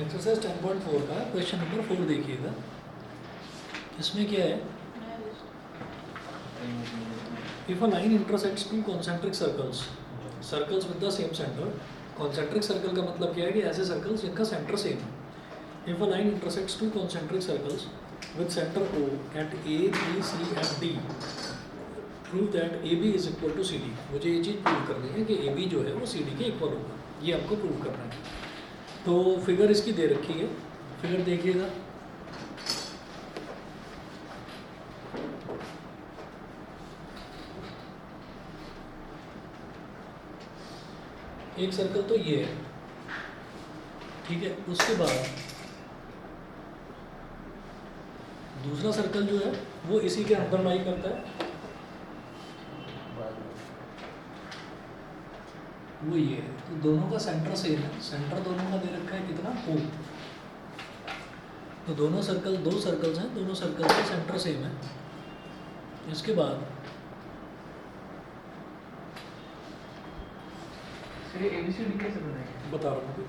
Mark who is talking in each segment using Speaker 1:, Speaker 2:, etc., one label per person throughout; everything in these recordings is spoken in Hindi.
Speaker 1: एक्सरसाइज 10.4 का क्वेश्चन नंबर 4 देखिएगा। इसमें क्या है, if a line intersects two concentric circles with the same centre. Concentric circle का मतलब क्या है कि ऐसे सर्कल्स जिनका सेंटर सेम है। If a line intersects two concentric circles with centre O at A, B, C and D, prove that AB is equal to CD। मुझे ये चीज़ प्रूव करनी है कि AB जो है वो CD के इक्वल होगा, ये आपको प्रूव करना है। तो फिगर इसकी दे रखी है, फिगर देखिएगा। एक सर्कल तो ये है, ठीक है। उसके बाद दूसरा सर्कल जो है वो इसी के अंदर लाई करता है, वो ये है। तो दोनों का सेंटर सेम है, सेंटर दोनों का दे रखा है कितना, O। तो दोनों सर्कल, दो सर्कल्स हैं, दोनों सर्कल का सेंटर सेम है। इसके बाद
Speaker 2: ABCD कैसे बनाएंगे
Speaker 1: बता रहा हूँ।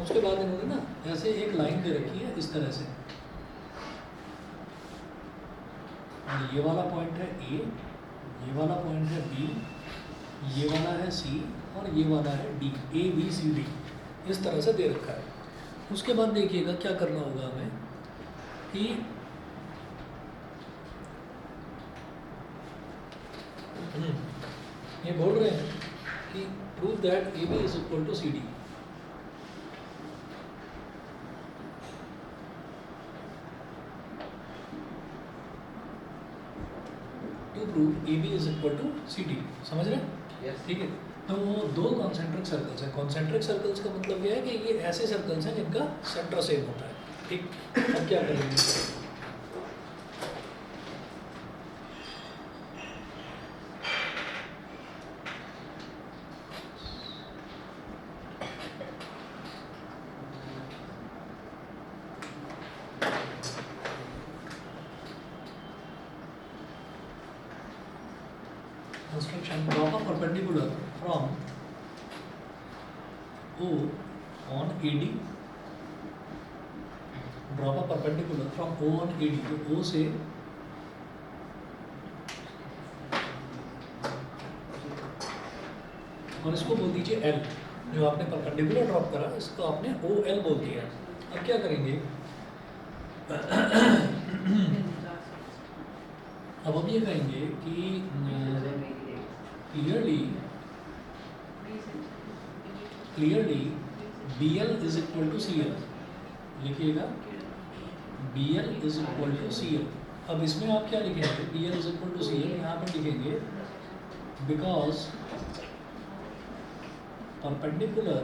Speaker 1: उसके बाद इन्होंने ना ऐसे एक लाइन दे रखी है इस तरह से, और ये वाला पॉइंट है A, ये वाला पॉइंट है B, ये वाला है C और ये वाला है D, ABCD इस तरह से दे रखा है। उसके बाद देखिएगा क्या करना होगा हमें कि ये बोल रहे हैं कि prove that AB is equal to CD। To prove AB is equal to CD, समझ रहे हैं?
Speaker 2: Yes.
Speaker 1: ठीक है। तो वो दो कॉन्सेंट्रिक सर्कल्स हैं। कॉन्सेंट्रिक सर्कल्स का मतलब क्या है कि ये ऐसे सर्कल्स हैं जिनका सेंटर सेम होता है, ठीक। अब क्या करेंगे, construction draw a perpendicular from O on AD, draw a perpendicular from O on AD। तो O से और इसको बोल दीजिए L, जो आपने परपेंडिकुलर ड्रॉप करा इसको आपने OL बोल दिया। अब क्या करेंगे, अब हम ये कहेंगे कि clearly BL is equal to CL। लिखिएगा BL is equal to CL। अब इसमें आप क्या लिखेंगे, BL is equal to CL यहाँ पर लिखेंगे because perpendicular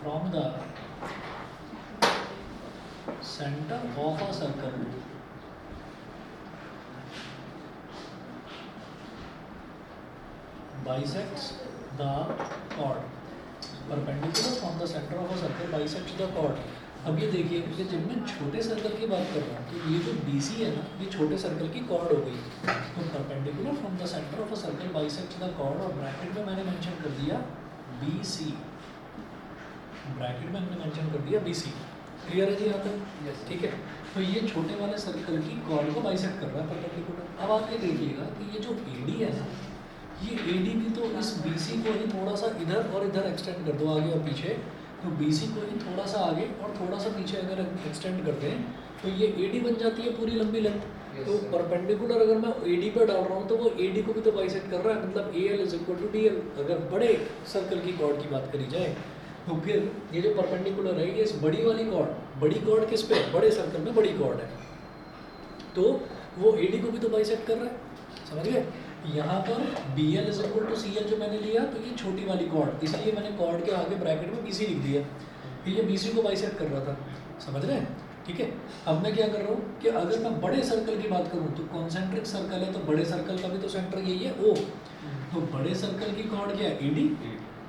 Speaker 1: from the centre of a circle bisects the chord। Perpendicular from the centre of a circle bisects the chord। अब ये देखिए कि जब मैं छोटे सर्कल की बात कर रहा हूँ तो ये जो BC है ना, ये छोटे सर्कल की कॉर्ड हो गई। तो perpendicular from the centre of a circle bisects the chord, और ब्रैकेट में मैंने मेंशन कर दिया BC, ब्रैकेट में हमने मेंशन कर दिया BC। क्लियर है जी यहाँ तक?
Speaker 2: Yes.
Speaker 1: ठीक है। तो ये छोटे वाले सर्कल की कॉर्ड को बाइसेक्ट कर रहा है परपेंडिकुलर। अब आप ये देखिएगा कि ये जो AD है ना, ये AD भी तो इस BC को ही थोड़ा सा इधर और इधर एक्सटेंड कर दो, आगे और पीछे। तो BC को ही थोड़ा सा आगे और थोड़ा सा पीछे अगर एक्सटेंड करते हैं तो ये AD बन जाती है पूरी लंबी लेंथ।
Speaker 2: Yes,
Speaker 1: तो
Speaker 2: sir.
Speaker 1: परपेंडिकुलर अगर मैं AD पर डाल रहा हूँ तो वो AD को भी तो बाइसेक्ट कर रहा है, मतलब AL is equal to DL। अगर बड़े सर्कल की कॉर्ड की बात करी जाए तो फिर ये जो परपेंडिकुलर है ये इस बड़ी वाली कॉर्ड, बड़ी कॉर्ड किस पे, बड़े सर्कल में बड़ी कॉर्ड है, तो वो AD को भी तो बाइसेक्ट कर रहा है, समझ गए? यहाँ पर BL is equal to CL जो मैंने लिया तो ये छोटी वाली कॉर्ड, इसलिए मैंने कॉर्ड के आगे ब्रैकेट में BC लिख दिया, फिर ये BC को बाइसेक्ट कर रहा था, समझ रहे हैं? ठीक है। अब मैं क्या कर रहा हूँ कि अगर मैं बड़े सर्कल की बात करूँ तो कॉन्सेंट्रिक सर्कल है, तो बड़े सर्कल का भी तो सेंटर यही है O। तो बड़े सर्कल की कॉर्ड क्या है AD,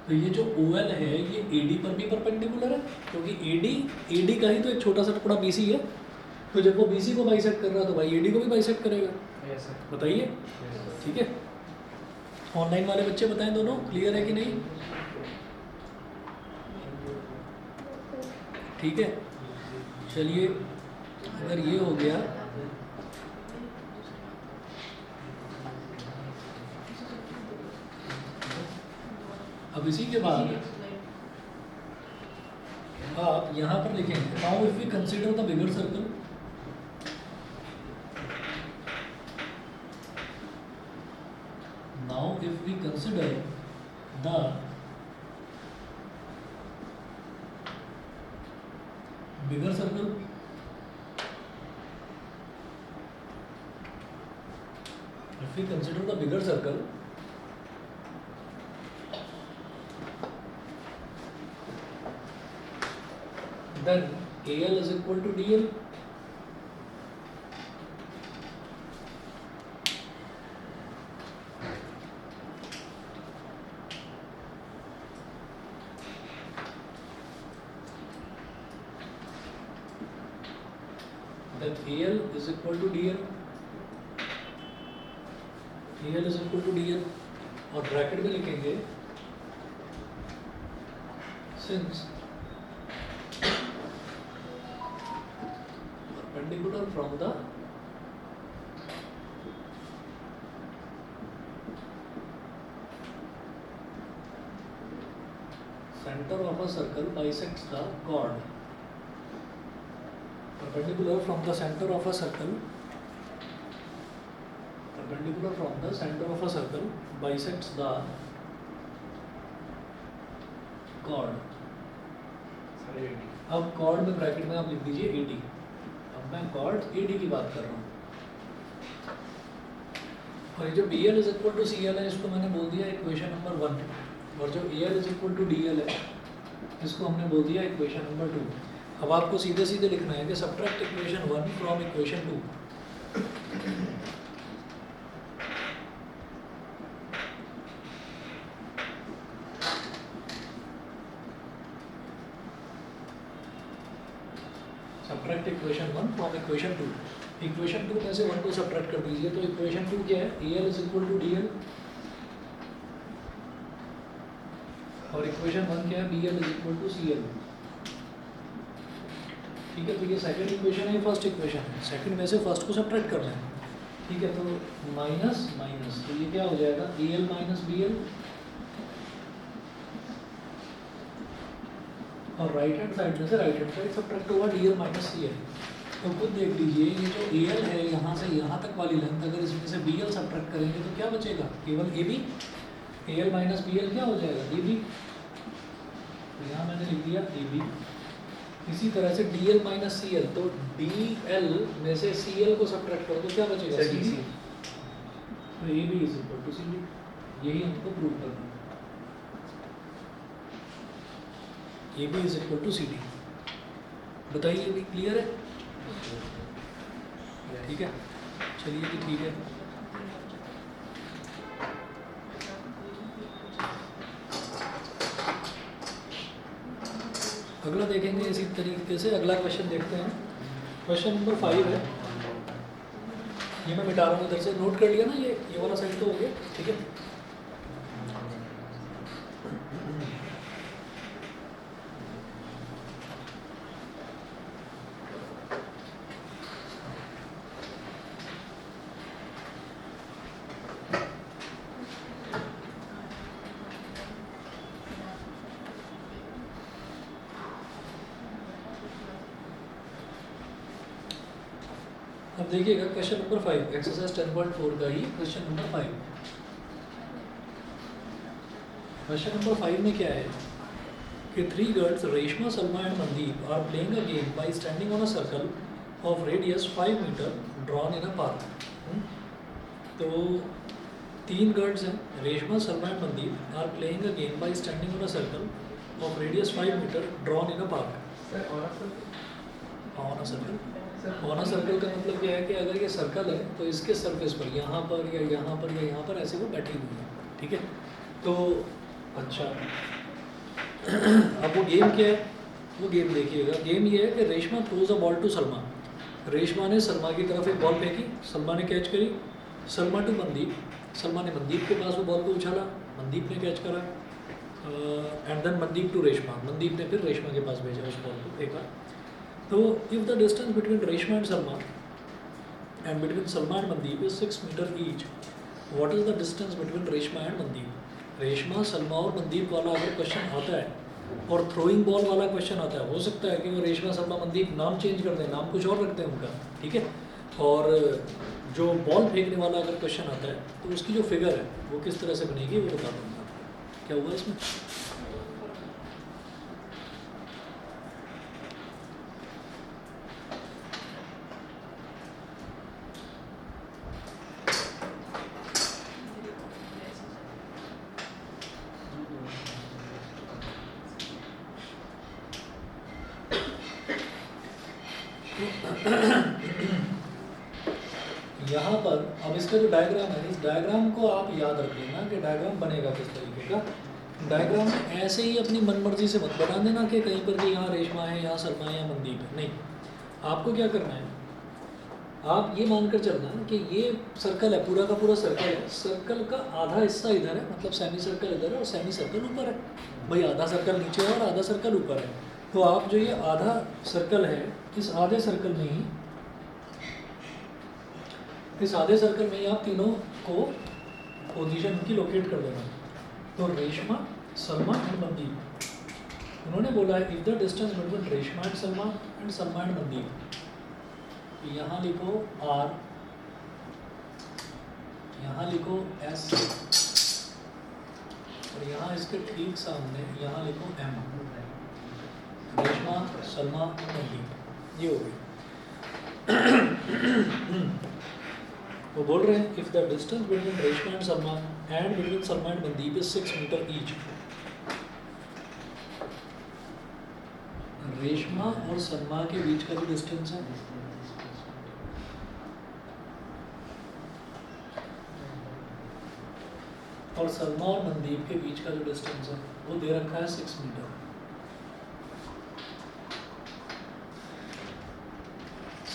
Speaker 1: तो तो ये जो OL है ये AD पर भी परपेंडिकुलर है, क्योंकि AD का ही तो एक छोटा सा टुकड़ा BC है, तो जब वो BC को बाइसेक्ट कर रहा है तो भाई AD को भी बाइसेक्ट करेगा।
Speaker 2: Yes sir.
Speaker 1: बताइए, ठीक है। ऑनलाइन वाले बच्चे बताएं दोनों क्लियर है कि नहीं? ठीक है, चलिए अगर ये हो गया, अब इसी के बाद आप यहाँ पर लिखेंगे now if we consider the bigger circle, now if we consider the bigger circle, if we consider the bigger circle, then AL is equal to DL. Then AL is equal to DL. AL is equal to DL और ब्रैकेट में लिखेंगे since perpendicular from the center of a circle bisects the chord. Perpendicular from the center of a circle, perpendicular from the center of a circle bisects the chord.
Speaker 2: Sir 80।
Speaker 1: अब chord में ब्रैकेट में आप लिख दीजिए 80। अब मैं chord AD की बात कर रहा हूँ, और ये जो BL is equal to CL है इसको मैंने बोल दिया इक्वेशन नंबर 1, और जो AL is equal to DL है इसको हमने बोल दिया इक्वेशन नंबर 2। अब आपको सीधे सीधे लिखना है कि subtract equation 1 from equation 2। Subtract equation 1 from equation 2। Equation 2 में से 1 को सब्ट्रैक्ट कर दीजिए, तो इक्वेशन 2 क्या है? AL is equal to DL, और इक्वेशन 1 क्या है? BL is equal to CL। ठीक है, तो ये सेकंड इक्वेशन है, फर्स्ट इक्वेशन है, सेकंड में से फर्स्ट को सब्ट्रैक्ट करना है। ठीक है, तो माइनस माइनस, तो ये क्या हो जाएगा? AL माइनस BL, और राइट हैंड साइड में से राइट हैंड साइड सब्ट्रैक्ट होगा DL माइनस CL। तो खुद देख लीजिए, ये जो AL है यहाँ से यहाँ तक वाली लेंथ, अगर इसमें से BL सब्ट्रैक्ट करेंगे तो क्या बचेगा? केवल AB। AL माइनस BL क्या हो जाएगा? AB। तो यहाँ मैंने लिख दिया AB। इसी तरह से DL माइनस CL, तो DL में से CL को सब्ट्रैक्ट करो तो क्या बचेगा? CD। तो AB is equal to CD, यही हमको प्रूव करना है। AB is equal to CD। बताइए, अभी क्लियर है? ठीक है, चलिए जी, ठीक है। अगला देखेंगे इसी तरीके से, अगला क्वेश्चन देखते हैं। क्वेश्चन नंबर 5 है, ये मैं मिटा रहा हूँ इधर से, नोट कर लिया ना? ये वाला साइड तो हो गया, ठीक है। अब देखिएगा क्वेश्चन नंबर 5, एक्सरसाइज 10.4 का ही क्वेश्चन नंबर 5। क्वेश्चन नंबर 5 में क्या है कि 3 girls Reshma, Salma and Mandeep are playing a game by standing on a circle of radius 5 meter drawn in a park. तो 3 गर्ल्स हैं, Reshma, Salma and Mandeep are playing a game by standing on a circle of radius 5 meter drawn in a park.
Speaker 2: Sir और
Speaker 1: on a circle, on a circle का मतलब क्या है कि अगर ये सर्कल है तो इसके सरफेस पर यहाँ पर या यहाँ पर या यहाँ पर ऐसे वो बैठी हुई है। ठीक है, तो अच्छा अब वो गेम क्या है, वो गेम देखिएगा। गेम ये है कि Reshma throws a ball to Salma. Reshma ने सलमा की तरफ एक बॉल फेंकी, सलमा ने कैच करी। सलमा टू मनदीप, सलमा ने मनदीप के पास वो बॉल को उछाला, मनदीप ने कैच करा। And then Mandeep to Reshma, Mandeep ने फिर रेशमा के पास भेजा उस बॉल को, फेंका। तो if the distance between Reshma and Salma and between Salma and Mandeep is 6 metre each, what is the distance between Reshma and Mandeep. Reshma, Salma और मनदीप वाला अगर क्वेश्चन आता है और थ्रोइंग बॉल वाला क्वेश्चन आता है, हो सकता है कि वो रेशमा, सलमा, मनदीप नाम चेंज कर दें, नाम कुछ और रखते हैं उनका, ठीक है। और जो बॉल फेंकने वाला अगर क्वेश्चन आता है तो उसकी जो फिगर है वो किस तरह से बनेगी वो बता दूँगा आपको। क्या हुआ इसमें? यहाँ पर अब इसका जो डायग्राम है, इस डायग्राम को आप याद रख लेना कि डायग्राम बनेगा किस तरीके का। डायग्राम में ऐसे ही अपनी मनमर्जी से मत बना देना कि कहीं पर भी यहाँ रेशमा है, यहाँ सलमा है, यहाँ मनदीप है, नहीं। आपको क्या करना है, आप ये मानकर चलना कि ये सर्कल है, पूरा का पूरा सर्कल है, सर्कल का आधा हिस्सा इधर है, मतलब सेमी सर्कल इधर है और सेमी सर्कल ऊपर है। भाई आधा सर्कल नीचे है और आधा सर्कल ऊपर है, तो आप जो ये आधा सर्कल है, इस आधे सर्कल में ही, इस आधे सर्कल में ही आप तीनों को पोजीशन की लोकेट कर देना। तो रेशमा, सलमा एंड मनदीप, उन्होंने बोला है if the distance between Reshma and Salma and Mandeep, यहाँ लिखो R, यहाँ लिखो S, और यहाँ इसके ठीक सामने यहाँ लिखो M। रेशमा, सलमा, मनदीप, ये हो गई। वो बोल रहे हैं if the distance between Reshma and Salma and between Salma and Mandeep is 6 metre each. Reshma और सलमा के बीच का जो डिस्टेंस है और सलमा और मनदीप के बीच का जो डिस्टेंस है वो दे रखा है 6 मीटर।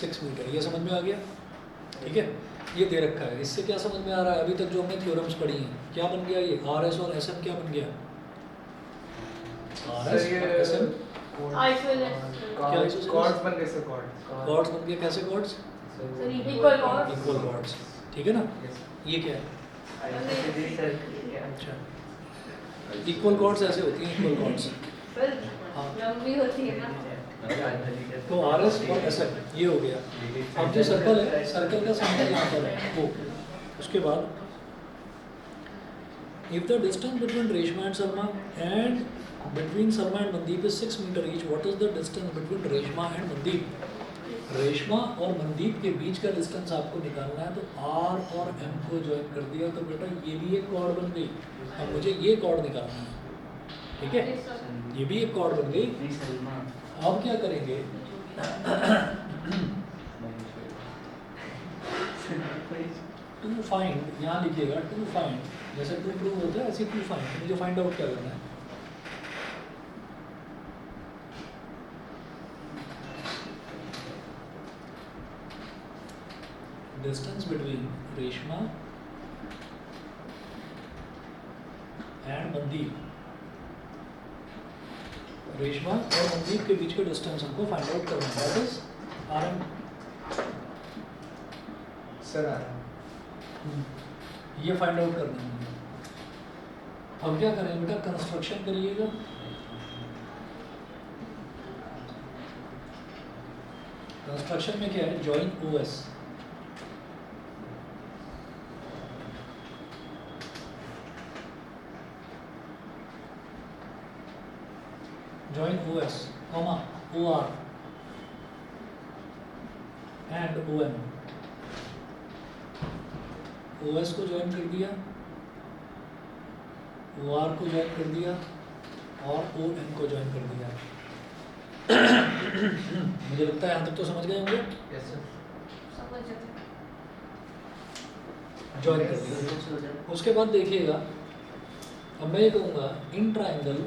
Speaker 1: 6 मीटर, ये समझ में आ गया, ठीक है। ये दे रखा है, इससे क्या समझ में आ रहा है, अभी तक जो हमने थ्योरम्स पढ़ी हैं, क्या बन गया ये RS और SM, क्या बन गया RS और SM,
Speaker 2: कॉर्ड्स बन गए सर,
Speaker 1: कॉर्ड्स बन गए। कैसे chords?
Speaker 3: Equal chords.
Speaker 1: Equal chords, ठीक है ना।
Speaker 2: Yes.
Speaker 1: ये क्या है?
Speaker 3: अच्छा,
Speaker 1: अच्छा, इक्वल कॉर्ड्स ऐसे होती हैं, इक्वल कॉर्ड्स। हाँ,
Speaker 3: लंबी होती है ना।
Speaker 1: तो RS और SM ये हो गया। अब जो सर्कल है, सर्कल का सेंटर यहाँ पर है वो। उसके बाद if the distance between Reshma and Salma and between Salma and Mandeep is 6 meter each, what is the distance between Reshma and Mandeep? Reshma और मनदीप के बीच का डिस्टेंस आपको निकालना है, तो R और M को ज्वाइन कर दिया तो बेटा ये भी एक कॉर्ड बन गई। अब मुझे ये कॉर्ड निकालना है, ठीक है, ये भी एक कॉर्ड बन गई। अब क्या करेंगे, टू फाइंड, यहाँ लिखिएगा टू फाइंड, जैसे टू प्रूव होता है ऐसे टू फाइंड, मुझे फाइंड आउट क्या करना है। Distance between Reshma and Mandeep, Reshma और मनदीप के बीच का डिस्टेंस हमको फाइंड आउट करना है, that is RM।
Speaker 2: Sir RM
Speaker 1: ये फाइंड आउट करना है। अब क्या करें बेटा, कंस्ट्रक्शन करिएगा। कंस्ट्रक्शन में क्या है, join OS, join OS, comma OR and OM। OS को ज्वाइन कर दिया, OR को ज्वाइन कर दिया और OM को ज्वाइन कर दिया। मुझे लगता है यहाँ तक तो समझ गए होंगे।
Speaker 2: यस सर,
Speaker 3: समझ जाते हैं।
Speaker 1: ज्वाइन कर दिया। उसके बाद देखिएगा, अब मैं ये कहूँगा in triangle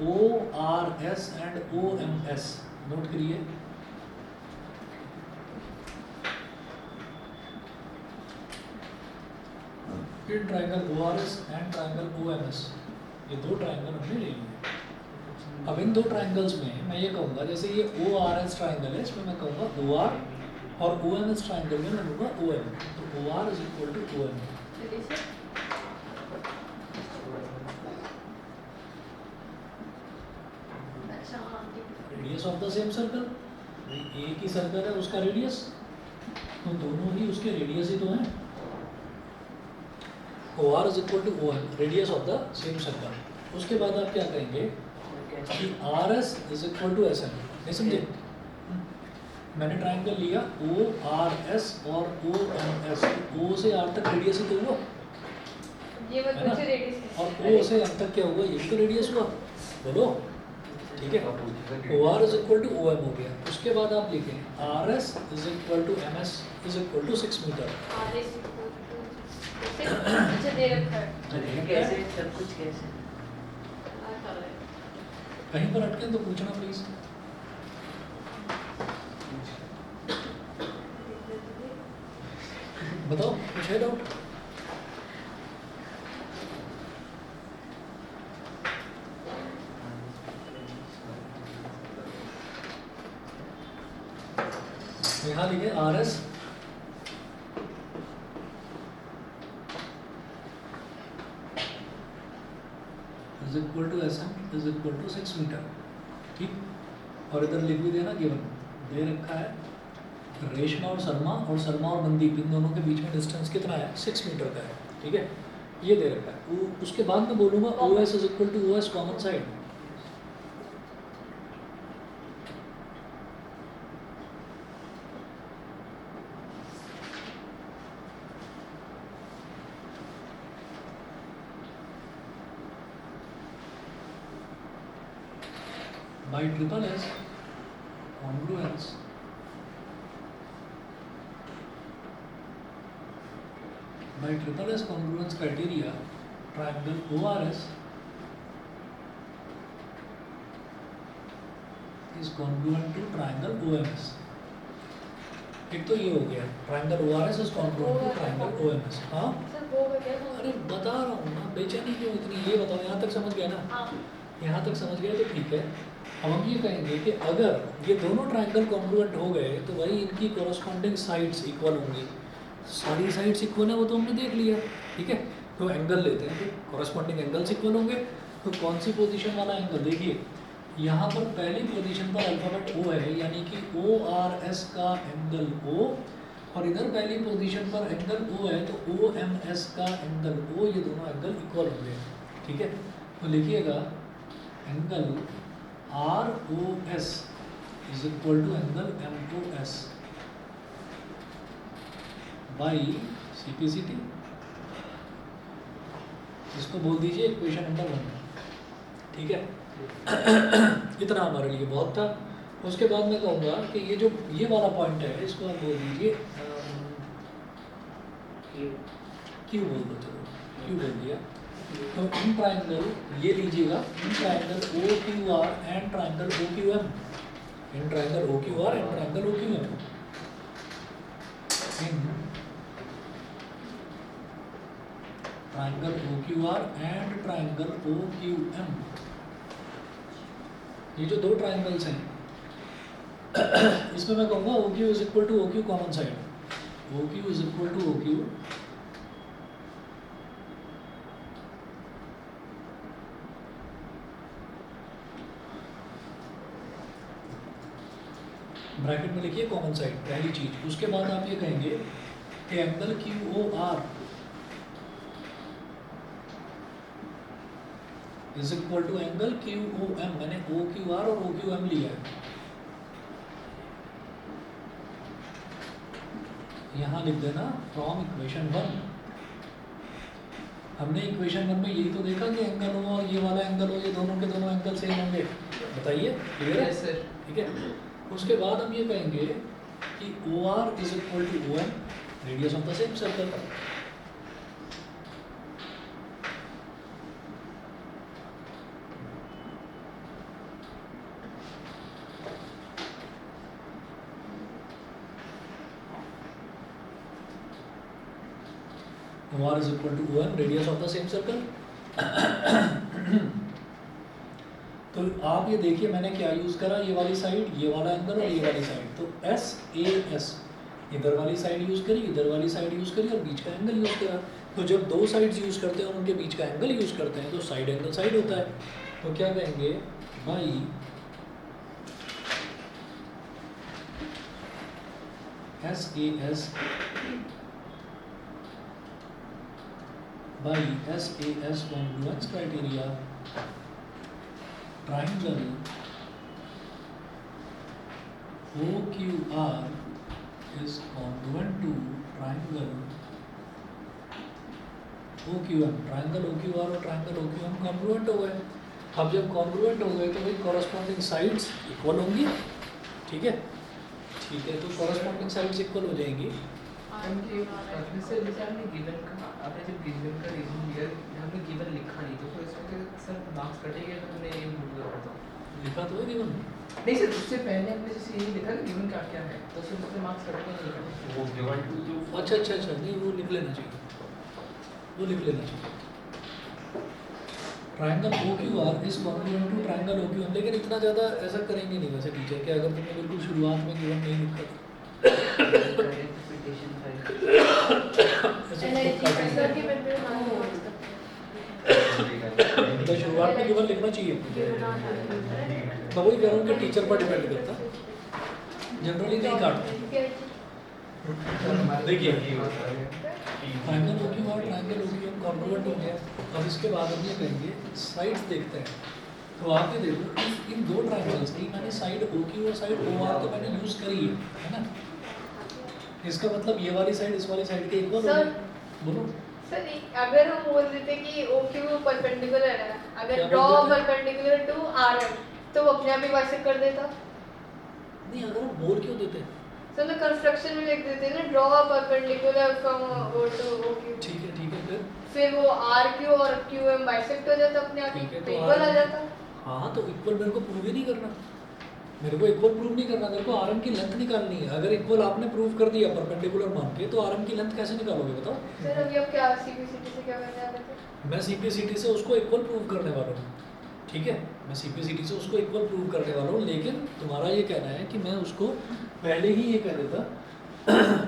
Speaker 1: ORS and OMS note करिए। फिर triangle ORS and triangle OMS, ये दो ट्रायंगल हमने ले लिए। अब इन दो ट्रायंगल्स में मैं ये कहूँगा, जैसे ये ORS ट्रायंगल है, इसमें मैं कहूँगा OR, और OMS ट्रायंगल में मैं लूँगा OM। तो OR is equal to OM।
Speaker 3: अच्छा हाँ ठीक है।
Speaker 1: Radius of the same circle, एक ही सर्कल है उसका रेडियस, तो दोनों ही उसके रेडियस ही तो हैं। OR is equal to OM, radius of the same circle. उसके बाद आप क्या कहेंगे कि RS is equal to SM। नहीं समझे? मैंने ट्रायंगल लिया ORS और OMS, O से R तक रेडियस ही तो हुआ,
Speaker 3: ये
Speaker 1: है ना?
Speaker 3: बच्चे रेडियस
Speaker 1: और O से M तक क्या हुआ, ये भी तो रेडियस हुआ, बोलो। ठीक है, OR is equal to OM हो गया। उसके बाद आप लिखें RS is equal to MS is equal to 6 metre.
Speaker 3: अच्छा दे रखा है।
Speaker 2: कैसे सब कुछ कैसे?
Speaker 1: कहीं पर अटके तो पूछना प्लीज। बताओ, कुछ है डाउट? यहाँ लिखे RS is equal to SM is equal to 6 metre. ठीक, और इधर लिख भी देना, गिवन दे रखा है रेशमा और शर्मा और मनदीप, इन दोनों के बीच में डिस्टेंस कितना है, 6 मीटर का है। ठीक है, ये दे रखा है। उसके बाद मैं बोलूँगा OS is equal to OS common side. by triple S congruence criteria, triangle ORS is congruent to triangle OMS। एक तो ये हो गया, triangle ORS is congruent to triangle OMS। हाँ,
Speaker 3: सर वो क्या
Speaker 1: अरे बता रहा हूँ ना, बेचैनी क्यों इतनी, ये बताओ। यहाँ तक समझ गया ना?
Speaker 3: हाँ
Speaker 1: यहाँ तक समझ गए तो ठीक है। अब हम ये कहेंगे कि अगर ये दोनों ट्रायंगल कॉन्ग्रुएंट हो गए तो भाई इनकी कॉरस्पॉन्डिंग साइड्स इक्वल होंगी। सारी साइड्स इक्वल है वो तो हमने देख लिया। ठीक है, तो एंगल लेते हैं, तो कॉरस्पॉन्डिंग एंगल्स इक्वल होंगे। तो कौन सी पोजीशन वाला एंगल, देखिए यहाँ पर पहली पोजीशन पर अल्फाबेट O है, यानी कि ORS का एंगल O, और इधर पहली पोजीशन पर एंगल O है तो OMS का एंगल O, ये दोनों एंगल इक्वल होंगे। ठीक है, तो लिखिएगा angle ROS is equal to angle MOS by CPCT। इसको बोल दीजिए इक्वेशन नंबर 1। ठीक है, इतना हमारे लिए बहुत था। उसके बाद मैं कहूँगा कि ये वाला पॉइंट है, इसको आप बोल दीजिए Q बोल दो, चलो Q बोल दिया। तो इन ट्रायंगल ये लीजिएगा, इन triangle OQR and triangle OQM, in triangle OQR and triangle OQM, in triangle OQR and triangle OQM, ये जो दो ट्रायंगल्स हैं इसमें मैं कहूँगा OQ is equal to OQ common side, OQ is equal to OQ bracket में लिखिए कॉमन साइड, पहली चीज। उसके बाद आप ये कहेंगे कि angle QOR is equal to angle QOM। मैंने OQR और OQM लिया है, यहाँ लिख देना फ्रॉम इक्वेशन 1। हमने इक्वेशन 1 में यही तो देखा कि एंगल हो और ये वाला एंगल हो, ये दोनों के दोनों एंगल सेम होंगे। बताइए, क्लियर है?
Speaker 2: Yes, sir.
Speaker 1: ठीक है, उसके बाद हम ये कहेंगे कि OR is equal to OM, radius of the same circle. OR is equal to OM, radius of the same circle. तो आप ये देखिए मैंने क्या यूज़ करा, ये वाली साइड, ये वाला एंगल और ये वाली साइड, तो एस ए एस, इधर वाली साइड यूज़ करी, इधर वाली साइड यूज़ करी और बीच का एंगल यूज़ करा। तो जब दो साइड्स यूज़ करते हैं और उनके बीच का एंगल यूज़ करते हैं तो साइड एंगल साइड होता है। तो क्या कहेंगे भाई S A S by SAS congruence criteria, triangle OQR is congruent to triangle OQM. triangle OQR और triangle OQM congruent हो गए। अब जब congruent हो गए तो भाई corresponding sides equal होंगी, ठीक है? ठीक है, तो corresponding sides equal हो जाएंगी।
Speaker 2: जैसे हमने गिवन का, आपने जब गिवन का रीजन दिया, हमने गिवन लिखा नहीं, तो इसमें सर मार्क्स कटेंगे, तो हमने ये भूल गया था।
Speaker 1: लिखा तो है गिवन
Speaker 2: नहीं सर, उससे पहले हमने जैसे ये लिखा कि गिवन क्या क्या है, तो उससे मार्क्स कटेंगे नहीं कटेंगे।
Speaker 4: वो गिवन टू जो
Speaker 1: अच्छा अच्छा अच्छा, नहीं वो लिख लेना चाहिए, वो लिख लेना चाहिए। Triangle OQR is congruent to triangle OQM, लेकिन इतना ज़्यादा ऐसा करेंगे नहीं वैसे टीचर कि अगर तुमने बिल्कुल शुरुआत में गिवन नहीं लिखा था तो शुरुआत में गिवन लिखना चाहिए। मैं वही कह रहा हूँ कि टीचर पर डिपेंड करता, जनरली नहीं काटते। देखिए ट्रायंगल OQR और ट्रायंगल OQM कॉन्ग्रुएंट हो गया। अब इसके बाद हम ये करेंगे साइड्स देखते हैं। तो आप ये देखो इन दो ट्रायंगल्स की मैंने साइड OQ और साइड OR तो मैंने यूज़ करी है ना। इसका मतलब ये वाली साइड इस वाली साइड के इक्वल हो गई। बोलो
Speaker 3: सर, अगर हम बोल देते कि OQ परपेंडिकुलर है, अगर
Speaker 1: क्या
Speaker 3: ड्रॉ
Speaker 1: बोल देते?
Speaker 3: परपेंडिकुलर टू RM, तो वो अपने आप ही बाइसेक्ट कर देता।
Speaker 1: नहीं, अगर हम बोल क्यों देते हैं?
Speaker 3: सर तो कंस्ट्रक्शन में लिख देते हैं ना, draw perpendicular from O to OQ।
Speaker 1: ठीक है
Speaker 3: फिर वो RQ और QM बाइसेक्ट हो जाता अपने आप ही,
Speaker 1: ठीक है,
Speaker 3: तो
Speaker 1: तो
Speaker 3: इक्वल आ
Speaker 1: RM
Speaker 3: जाता।
Speaker 1: हाँ, तो इक्वल मेरे को प्रूव ही नहीं करना, मेरे को इक्वल प्रूव नहीं करना, मेरे को आरएम की लेंथ निकालनी है। अगर इक्वल आपने प्रूव कर दिया परपेंडिकुलर मान के, तो आरएम की लेंथ कैसे निकालोगे बताओ?
Speaker 3: सर अभी आप क्या CPCT से क्या करने वाले थे?
Speaker 1: मैं सीपीसीटी से उसको इक्वल प्रूव करने वाला हूँ, ठीक है? मैं सीपीसीटी से उसको इक्वल प्रूव करने वाला हूँ, लेकिन तुम्हारा ये कहना है कि मैं उसको पहले ही ये कह देता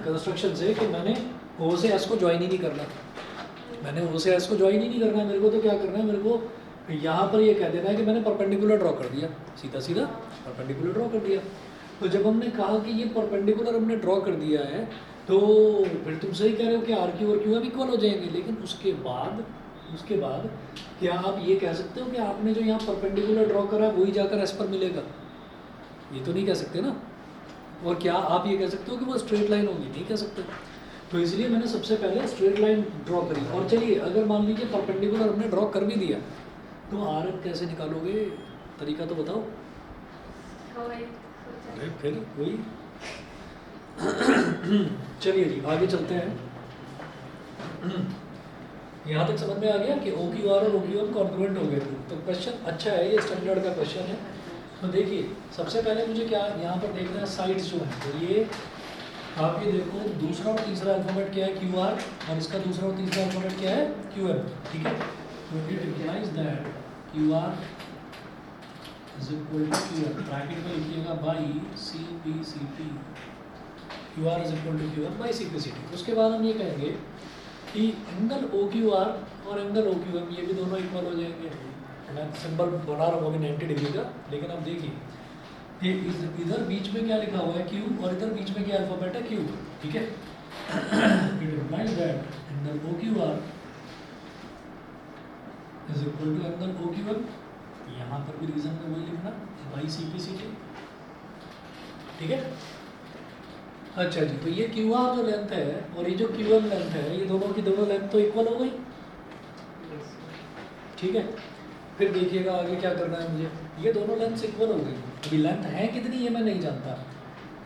Speaker 1: कंस्ट्रक्शन से कि मैंने O से S को ज्वाइन ही नहीं करना, मैंने O से S को ज्वाइन ही नहीं करना है। मेरे को तो क्या करना है, मेरे को यहाँ पर ये कह देना है कि मैंने परपेंडिकुलर ड्रॉ कर दिया, सीधा सीधा परपेंडिकुलर ड्रॉ कर दिया। तो जब हमने कहा कि ये परपेंडिकुलर हमने ड्रॉ कर दिया है, तो फिर तुम सही कह रहे हो कि RQ और QM इक्वल हो जाएंगे, लेकिन उसके बाद क्या आप ये कह सकते हो कि आपने जो यहाँ परपेंडिकुलर ड्रॉ करा वही जाकर एस पर मिलेगा? ये तो नहीं कह सकते ना। और क्या आप ये कह सकते हो कि वो स्ट्रेट लाइन होगी? नहीं कह सकते। तो इसलिए मैंने सबसे पहले स्ट्रेट लाइन ड्रॉ करी। और चलिए, अगर मान लीजिए परपेंडिकुलर हमने ड्रॉ कर भी दिया, तो RM कैसे निकालोगे? तरीका तो बताओ। फिर वही चलिए जी, आगे चलते हैं। यहाँ तक समझ में आ गया कि OQR और OQM कॉन्ग्रुएंट हो गए। तो क्वेश्चन अच्छा है, ये स्टैंडर्ड का क्वेश्चन है। तो देखिए, सबसे पहले मुझे क्या यहाँ पर देखना है, साइड्स जो है। तो ये आप ये देखो, दूसरा और तीसरा अल्फाबेट क्या है? QR, और इसका दूसरा और तीसरा अल्फाबेट क्या है? QM, ठीक है? तो it implies that QR is equal to QM। Bracket में लिखिएगा by CPCT, QR is equal to QM by CPCT। उसके बाद हम ये कहेंगे कि एंगल OQR और एंगल OQM ये भी दोनों इक्वल हो जाएंगे। मैं सिंबल बना रहा हूँ अभी 90 डिग्री का, लेकिन अब देखिए कि इधर बीच में क्या लिखा हुआ है? Q, और इधर बीच में क्या अल्फाबेट है? Q, ठीक है? It implies that angle OQR is equal to angle OQM। यहाँ पर भी रीजन में वही लिखना बाई CPCT, ठीक है? अच्छा जी, तो ये QR जो लेंथ है और ये जो QM लेंथ है, ये दोनों की दोनों लेंथ तो इक्वल हो गई, ठीक है? फिर देखिएगा आगे क्या करना है मुझे। ये दोनों लेंथ इक्वल हो गई। अभी लेंथ है कितनी ये मैं नहीं जानता।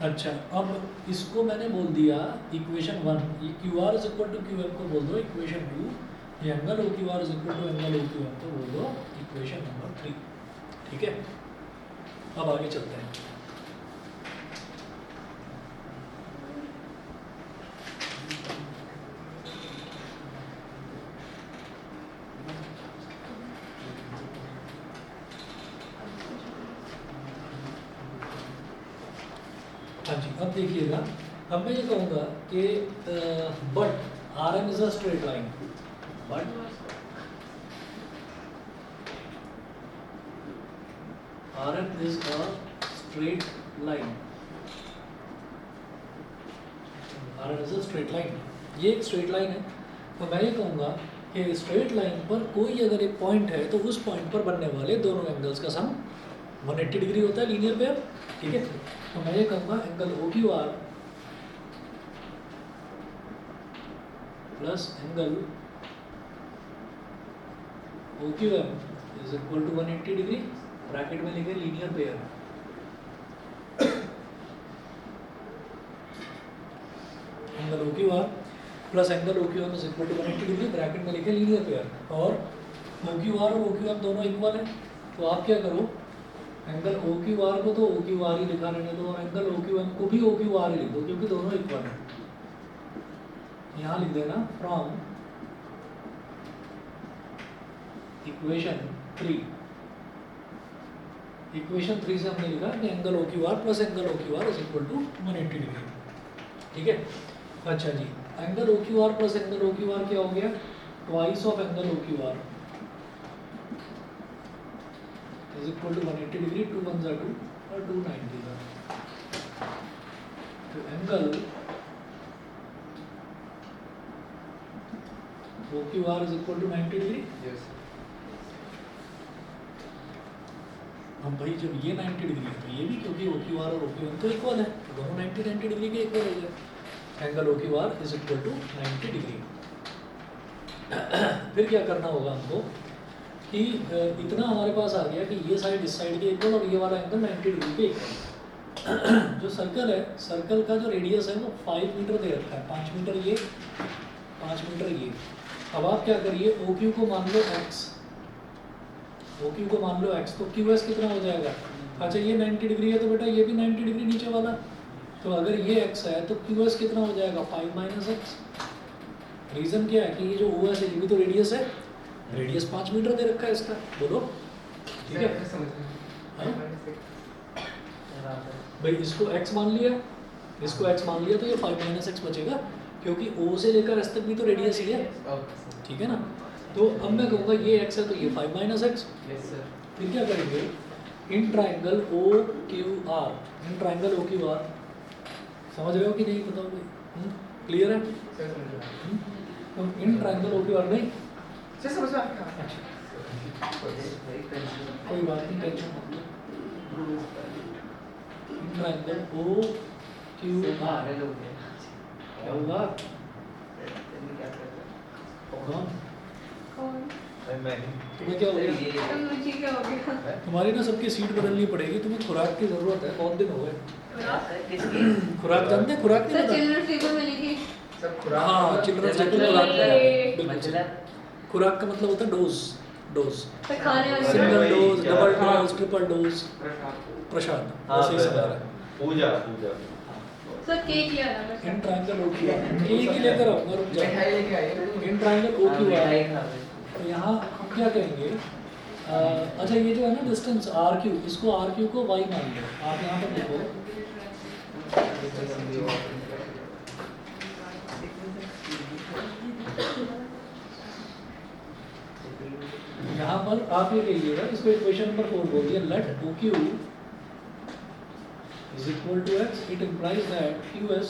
Speaker 1: अच्छा, अब इसको मैंने बोल दिया इक्वेशन 1, ये QR is equal to QM को बोल दो इक्वेशन 2, ये angle OQR is equal to angle OQM को बोल दो इक्वेशन नंबर 3, ठीक है? अब आगे चलते हैं। हाँ जी, अब देखिएगा, अब मैं ये कहूँगा कि but R N is a straight line, but R N is a straight line, R N is a straight line, ये एक स्ट्रेट लाइन है। तो मैं ये कहूँगा कि स्ट्रेट लाइन पर कोई अगर एक पॉइंट है तो उस पॉइंट पर बनने वाले दोनों एंगल्स का सम 180 डिग्री होता है, लीनियर पेयर, ठीक है। तो मैं ये कहूँगा angle O Q R plus angle O Q M is equal to 180 degree, bracket में लिखे linear pair. Angle O Q R plus angle O Q M is equal to 180 degree, bracket में लिखे लीनियर पेयर। और ओ क्यू आर और ओ क्यू एम दोनों इक्वल है, तो आप क्या करो, एंगल ओ क्यू आर को तो ओ क्यू आर ही लिखा रहने दो और एंगल ओ क्यू एम को भी ओ क्यू आर ही लिख दो, क्योंकि दोनों इक्वल है। यहाँ लिख देना फ्रॉम इक्वेशन 3, इक्वेशन 3 से हमने लिखा कि angle O Q R plus angle O Q R is equal to 180 degree, ठीक है। अच्छा जी, angle O Q R plus angle O Q R क्या हो गया, twice of angle O Q R is equal to 180 degree, 2 1 जा 2 और 2 90 का। तो angle O Q R is equal to 90 degree.
Speaker 2: Yes
Speaker 1: हम भाई जब ये 90 डिग्री है तो ये भी, क्योंकि ओ क्यू आर और ओ क्यू एम तो इक्वल है, तो दोनों 90 डिग्री के इक्वल हो गए। Angle O Q R is equal to 90 degree. फिर क्या करना होगा हमको कि इतना हमारे पास आ गया कि ये साइड इस साइड के इक्वल और ये वाला एंगल 90 डिग्री के इक्वल। जो सर्कल है, सर्कल का जो रेडियस है वो 5 मीटर दे रखा है, 5 मीटर ये, 5 मीटर ये। अब आप क्या करिए, ओ क्यू को मान लो x, ओ क्यू को मान लो x, तो क्यू एस कितना हो जाएगा। अच्छा ये 90 डिग्री है तो बेटा ये भी 90 डिग्री नीचे वाला, तो अगर ये x है तो क्यू एस कितना हो जाएगा 5 माइनस एक्स। रीज़न क्या है कि ये जो ओ एस है ये भी तो रेडियस है, रेडियस 5 मीटर दे रखा है इसका, बोलो ठीक है। हाँ? भाई इसको x मान लिया, इसको x मान लिया तो ये 5 माइनस एक्स बचेगा, क्योंकि O से लेकर S तक भी तो रेडियस ही है, ठीक है ना। तो अब मैं कहूँगा ये x है तो ये 5 माइनस एक्स।
Speaker 2: Yes sir.
Speaker 1: फिर क्या करेंगे, in triangle O Q R, in triangle O Q R, समझ रहे हो कि नहीं, बताओ भाई, क्लियर है।
Speaker 2: सर समझ रहा
Speaker 1: तो in triangle O Q R नहीं,
Speaker 2: सर समझ रहा
Speaker 1: अच्छा कोई बात नहीं, टेंशन मत लो। In triangle O Q R क्या होगा, कौन
Speaker 3: कौन
Speaker 1: तुम्हें क्या हो गया,
Speaker 3: तो मुझे क्या हो गया,
Speaker 1: तुम्हारी ना सबकी सीट बदलनी पड़ेगी, तुम्हें खुराक की जरूरत है, बहुत दिन हो गए। खुराक जानते हैं, खुराक नहीं
Speaker 3: सर
Speaker 1: पता।
Speaker 3: चिल्ड्रंस टेबल में लिखी,
Speaker 2: सब खुराक
Speaker 1: हाँ, चिल्ड्रंस डे
Speaker 3: ये-
Speaker 1: खुराक है, बिल्कुल। खुराक का मतलब होता है डोज, डोज,
Speaker 3: सर खाने वाले
Speaker 1: सिंगल
Speaker 4: वही,
Speaker 1: डोज, डबल
Speaker 4: हाँ।
Speaker 1: डोज, ट्रिपल डोज, प्रसाद, बस यही समझ रहा है।
Speaker 4: पूजा पूजा
Speaker 3: सर केक लिया ना मैं
Speaker 1: in triangle O Q R, cake ही लेकर आऊंगा, रुक जाओ।
Speaker 2: मिठाई लेके आइए।
Speaker 1: In triangle O Q R, तो यहाँ हम क्या कहेंगे, अच्छा ये जो है ना डिस्टेंस आर क्यू, इसको आर क्यू को वाई मान लो, आप यहाँ पर देखो, यहाँ पर आप ये कहिएगा, इसको इक्वेशन नंबर 4 बोल दिया, let O Q is equal to x, it implies that qs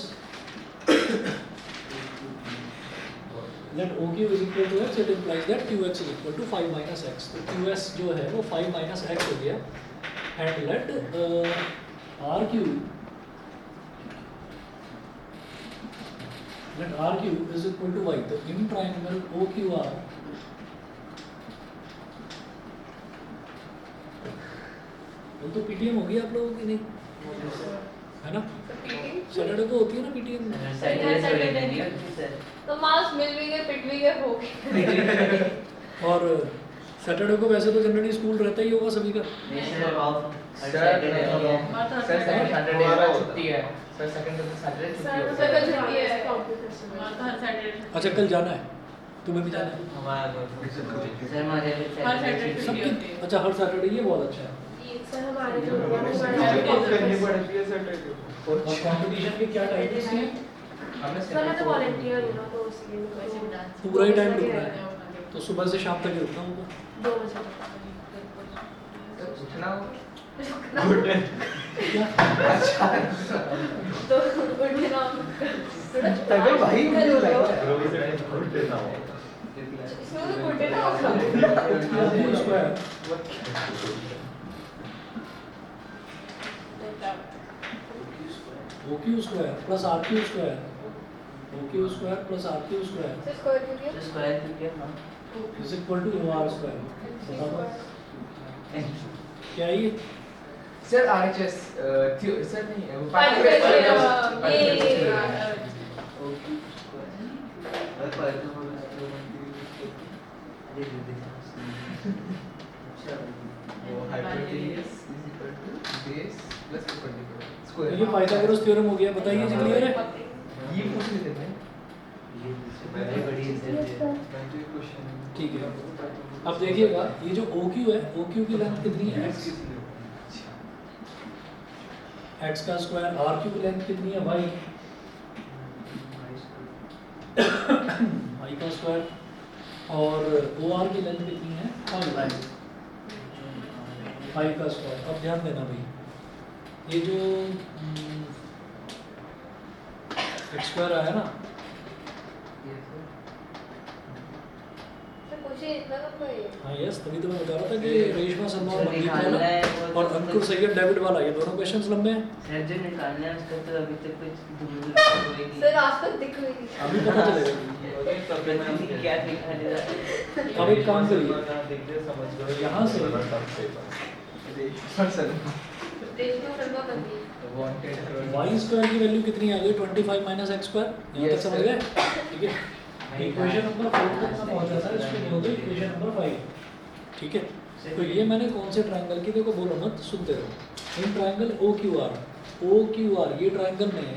Speaker 1: let OQ is equal to x, it implies that qx is equal to 5 minus x. तो qs जो है वो 5 minus x हो गया, and let rq is equal to y. तो in triangle OQR वो तो पीटीएम होगी आप लोगों की नहीं, है ना, सैटरडे को होती है ना पीटीएम।
Speaker 3: तो मार्क्स मिल भी गए, पिट भी गए, हो गए।
Speaker 1: और सैटरडे को वैसे तो जनरली स्कूल रहता ही होगा सभी का।
Speaker 2: सर सेकंड सैटरडे
Speaker 4: हमारा
Speaker 2: छुट्टी है। सर सेकंड सैटरडे छुट्टी
Speaker 3: सर
Speaker 2: होती है।
Speaker 3: कल छुट्टी है,
Speaker 1: अच्छा कल जाना है, तुम्हें भी जाना है सबकी। अच्छा हर सैटरडे, ये बहुत अच्छा है।
Speaker 3: सर हमारे जो
Speaker 4: करनी पड़ती है सर टाइप
Speaker 1: और कंपटीशन के क्या टाइप्स हैं?
Speaker 2: हमने
Speaker 3: सर मैं तो वॉलंटियर हूँ ना तो इसलिए
Speaker 5: वैसे भी
Speaker 3: मैं
Speaker 5: डांस
Speaker 1: पूरा ही टाइम
Speaker 3: लगे
Speaker 1: रुकना
Speaker 3: रहते
Speaker 1: है
Speaker 3: हैं।
Speaker 1: तो सुबह से शाम तक ही रुकना होगा।
Speaker 3: 2 बजे तक।
Speaker 2: उठना हो
Speaker 1: क्या
Speaker 2: अच्छा
Speaker 3: तो उठना
Speaker 4: तगड़ भाई मुझे लगा
Speaker 3: इसमें तो गुड्डे ना होगा।
Speaker 1: OQ square OQ square plus RQ square OQ square plus RQ square
Speaker 3: sir square क्यों किया?
Speaker 5: स्क्वायर क्यों ना
Speaker 1: is equal to OR square. बताओ क्या है ये?
Speaker 2: सर आरएचएस सर नहीं वो
Speaker 3: Five
Speaker 2: पार्ट
Speaker 3: years, ये
Speaker 2: वो hypotenuse is equal to base plus perpendicular
Speaker 1: तो
Speaker 2: स्क्वायर
Speaker 1: ये पाइथागोरस थ्योरम हो गया। बताइए जी क्लियर है?
Speaker 2: ये पूछ लेते हैं
Speaker 5: very बड़ी
Speaker 1: ठीक है। अब देखिएगा ये जो OQ है OQ की लेंथ कितनी है? x का स्क्वायर। RQ की लेंथ कितनी है? y का स्क्वायर। और OR की लेंथ कितनी है? 5 का स्क्वायर। अब ध्यान देना भाई ये जो x स्क्वायर आया ना
Speaker 3: सर पूछिए इतना कब है ये?
Speaker 1: हाँ यस तभी तो मैं बता रहा था कि रेशमा शर्मा और मनदीप
Speaker 5: निकालना
Speaker 1: वाला
Speaker 5: है वो
Speaker 1: और
Speaker 5: तो
Speaker 1: अंकुर सैयद डेविड वाला ये दोनों क्वेश्चंस लंबे हैं।
Speaker 5: सर जो निकालना है उसका तो अभी तक कुछ ढूंढ होएगी
Speaker 3: सर आज तक दिख रही थी।
Speaker 1: अभी पता चलेगा।
Speaker 5: क्या निकालेगा
Speaker 1: अब एक काम करिए यहाँ से
Speaker 2: सर
Speaker 3: रेशमा शर्मा बनती है।
Speaker 2: वांटेड
Speaker 1: y स्क्वायर की वैल्यू कितनी आ गई? 25 माइनस x स्क्वायर। यहाँ तक
Speaker 2: Yes,
Speaker 1: समझ
Speaker 2: sir.
Speaker 1: गए? ठीक है। इक्वेशन नंबर 4 तक मैं पहुंचा था, इसको बोलते हैं इक्वेशन नंबर 5। ठीक है। तो ये मैंने कौन से ट्रायंगल की, देखो बोलो मत, सुनते रहो। इन ट्रायंगल OQR ये ट्रायंगल में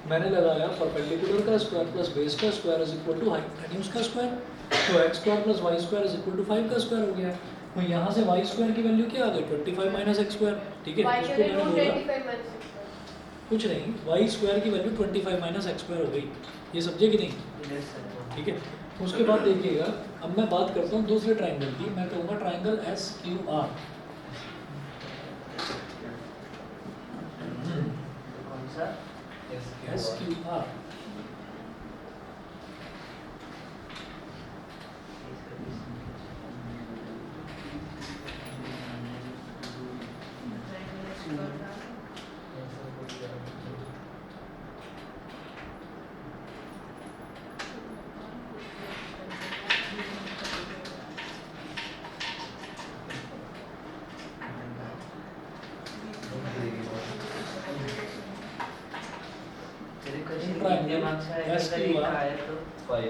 Speaker 1: मैंने लगाया परपेंडिकुलर का स्क्वायर प्लस बेस का square is equal to hypotenuse का स्क्वायर। तो x square plus y square is equal to 5 का स्क्वायर हो गया। तो यहाँ से y स्क्वायर की वैल्यू क्या आ गई? 25 माइनस x स्क्वायर। ठीक है।
Speaker 3: Y
Speaker 1: इसको
Speaker 3: के
Speaker 1: मैंने
Speaker 3: लिए
Speaker 1: बोला
Speaker 3: 25 माइनस
Speaker 1: कुछ नहीं, y स्क्वायर की वैल्यू 25 माइनस x स्क्वायर हो गई। ये समझे कि नहीं? ठीक है। उसके बाद देखिएगा अब मैं बात करता हूँ दूसरे ट्रायंगल की। मैं कहूँगा ट्रायंगल SQR।
Speaker 5: कौन सा
Speaker 1: SQR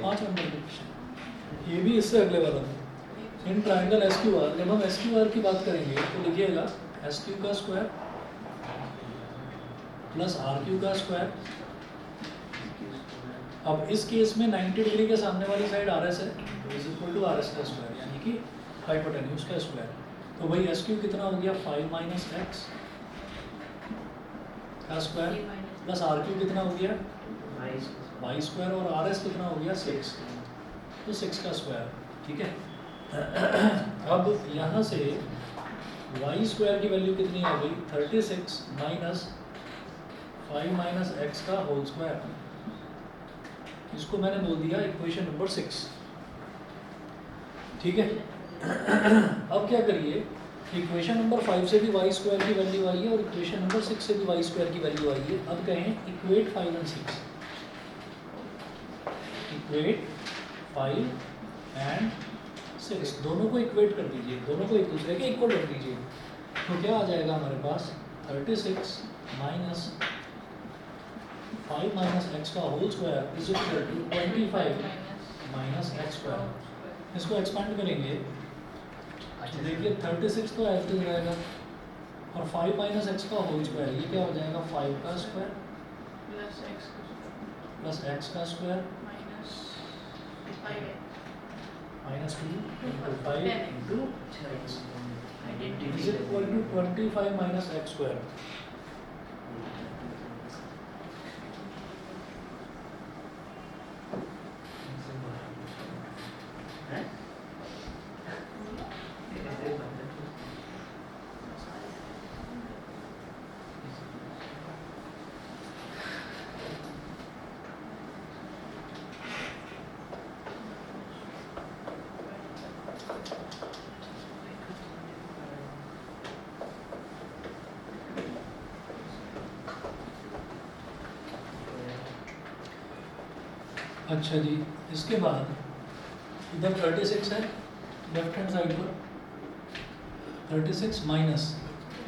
Speaker 1: पाँच नंबर का क्वेश्चन। ये भी इससे अगले वाला है। इन ट्रायंगल SQR जब हम SQR की बात करेंगे तो लिखिएगा SQ का स्क्वायर प्लस RQ का स्क्वायर। अब इस केस में 90 डिग्री के सामने वाली साइड RS है तो इज इक्वल टू RS का स्क्वायर यानी कि हाइपोटेन्यूज का स्क्वायर। तो भाई SQ कितना हो गया? 5 माइनस x का स्क्वायर प्लस RQ कितना हो गया? y स्क्वायर और RS कितना हो गया? 6। तो 6 का स्क्वायर। ठीक है। अब यहाँ से y स्क्वायर की वैल्यू कितनी आ गई? 36 माइनस 5 माइनस x का होल स्क्वायर। इसको मैंने बोल दिया इक्वेशन नंबर 6। ठीक है। अब क्या करिए, इक्वेशन नंबर 5 से भी y स्क्वायर की वैल्यू आई है और इक्वेशन नंबर 6 से भी y स्क्वायर की वैल्यू आई है। अब कहें इक्वेट 5 एंड 6। इक्वेट 5 एंड 6 दोनों को इक्वेट कर दीजिए, दोनों को एक दूसरे के इक्वल रख दीजिए। तो क्या आ जाएगा हमारे पास? 36 माइनस 5 माइनस x का whole square is equal to 25 minus x square. इसको एक्सपेंड करेंगे तो देखिए 36 तो ऐसे ही रहेगा और 5 माइनस x का होल स्क्वायर ये क्या हो जाएगा? 5 का स्क्वायर प्लस x का square minus 2 into 5 into 6। Is equal to 25 minus x square. अच्छा जी, इसके बाद इधर 36 है लेफ्ट हैंड साइड पर, 36 माइनस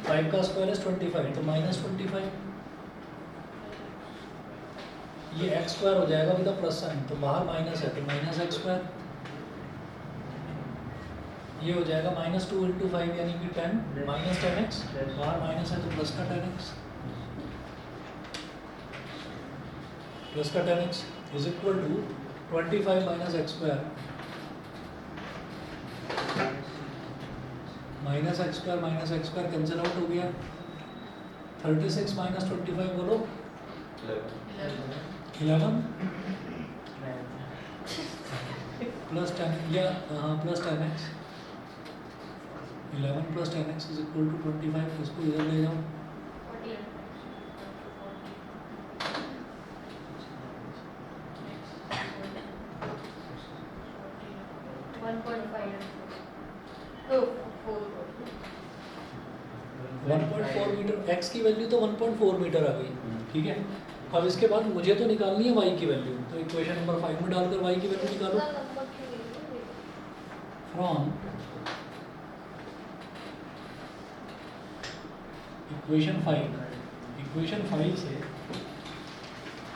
Speaker 1: 5 का स्क्वायर है 25, तो माइनस 25, ये एक्स स्क्वायर हो जाएगा विद प्लस साइन, तो बाहर माइनस है तो माइनस एक्स स्क्वायर, ये हो जाएगा माइनस 2 इंटू 5 यानी कि 10 माइनस 10x, बाहर माइनस है तो प्लस का 10x, प्लस का 10x is equal to 25 minus x square, minus x square cancel out हो गया, 36 माइनस 25 बोलो 11 प्लस 10 या हाँ plus 10x, 11 plus 10x is equal to 25, इसको इधर ले जाओ, 1.4 मीटर, x की वैल्यू तो 1.4 मीटर आ गई, ठीक है। अब इसके बाद मुझे तो निकालनी है y की वैल्यू, तो इक्वेशन नंबर 5 में डालकर y की वैल्यू निकालो। फ्रॉम इक्वेशन 5 से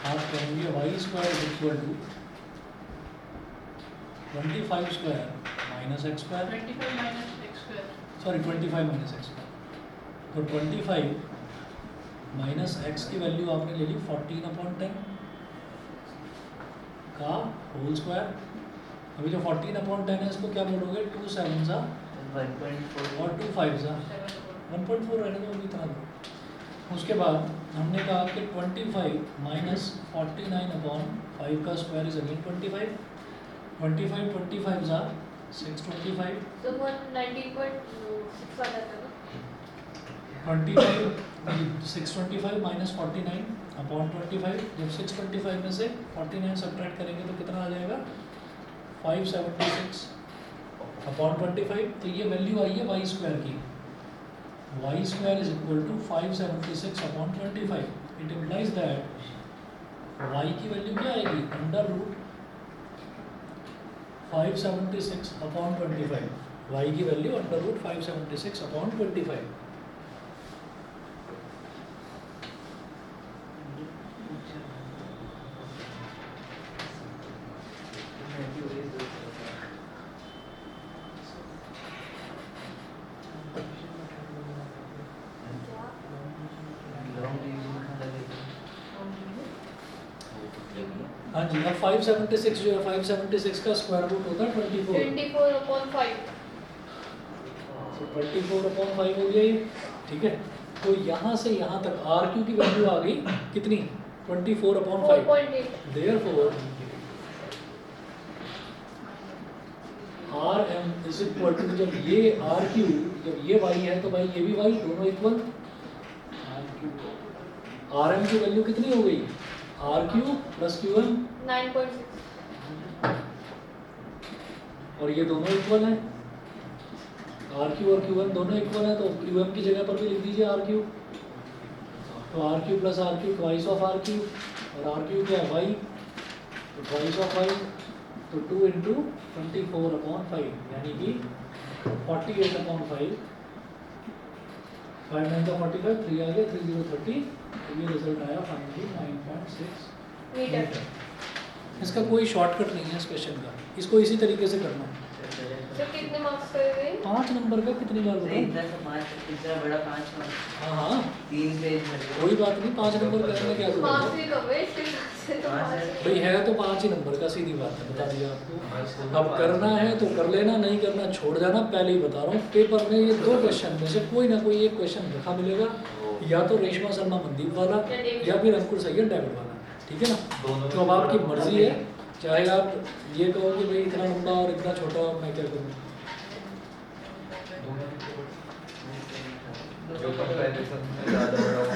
Speaker 1: आप करेंगे y square is equal to 25 square minus x square,
Speaker 3: 25 minus x square,
Speaker 1: sorry 25 minus x square, तो 25 माइनस एक्स की वैल्यू आपने ले ली 14/10 का होल स्क्वायर। अभी जो 14/10 है इसको क्या बोलोगे, 2 7 सा
Speaker 5: 1.4
Speaker 1: और 2 5 सा 1.4 रहने दो इतना दो। उसके बाद हमने कहा कि 25 माइनस 49/5 का स्क्वायर इज अगेन 25, 25 सा 625,
Speaker 3: तो 190.6 आ जाता है ना।
Speaker 1: 625 माइनस 49/25, जब 625 में से 49 सब्ट्रैक्ट करेंगे तो कितना आ जाएगा 576/25, तो ये वैल्यू आई है वाई स्क्वायर की, y square is equal to 576/25। It implies that y की वैल्यू क्या आएगी, अंडर रूट 576/25, वाई की वैल्यू अंडर रूट 576/25। हाँ जी, अब 576 जो है 576 का स्क्वायर रूट होता है 24,
Speaker 3: 24/5।
Speaker 1: तो 24/5 हो गया ये, ठीक है। तो यहाँ से यहाँ तक आर क्यू की वैल्यू आ गई कितनी 24/5,
Speaker 3: 4.8।
Speaker 1: Therefore R M is equal to, जब ये आर क्यू, जब ये वाई है तो भाई ये भी वाई, दोनों इक्वल, आर एम की वैल्यू कितनी हो गई, R Q plus Q M,
Speaker 3: 9.6।
Speaker 1: और ये दोनों इक्वल हैं, आर क्यू और क्यू एम दोनों इक्वल हैं, तो क्यू एम की जगह पर भी लिख दीजिए आर क्यू, तो R Q plus R Q twice of R Q, और आर क्यू क्या है वाई, तो ट्वाइस ऑफ वाई, तो 2 इंटू 24/5 यानी कि 48/5, 5 9 का 45, 3 आ गया 3030, तो ये रिजल्ट आया फाइनली 9.6
Speaker 3: मीटर।
Speaker 1: इसका कोई शॉर्टकट नहीं है इस क्वेश्चन का, इसको इसी तरीके से करना है।
Speaker 3: तो कितने मार्क्स करेंगे
Speaker 1: 5 नंबर का कितनी बार
Speaker 5: सही
Speaker 1: बताऊं?
Speaker 5: इतना सा 5 इतना बड़ा 5 मार्क्स
Speaker 1: हाँ हाँ
Speaker 5: 3 पेज में
Speaker 1: कोई बात नहीं, 5 नंबर का में क्या
Speaker 3: मार्क्स
Speaker 1: करूँगा?
Speaker 3: भी कम है इसके हिसाब से तो
Speaker 5: हाँ,
Speaker 3: पाँच
Speaker 1: भाई है तो 5 ही नंबर का, सीधी बात है, बता दिया आपको। अब करना है तो कर लेना, नहीं करना छोड़ जाना। पहले ही बता रहा हूँ, पेपर में ये 2 क्वेश्चन में से कोई ना कोई एक क्वेश्चन लिखा मिलेगा, या तो रेशमा शर्मा मनदीप वाला या फिर अंकुर सैयद डेविड वाला, ठीक है ना? तो अब आपकी मर्जी है, चाहे आप ये कहो कि भाई इतना लंबा और इतना छोटा मैं क्या करूँ।
Speaker 4: जो कंपैरिजन में ज़्यादा बड़ा हो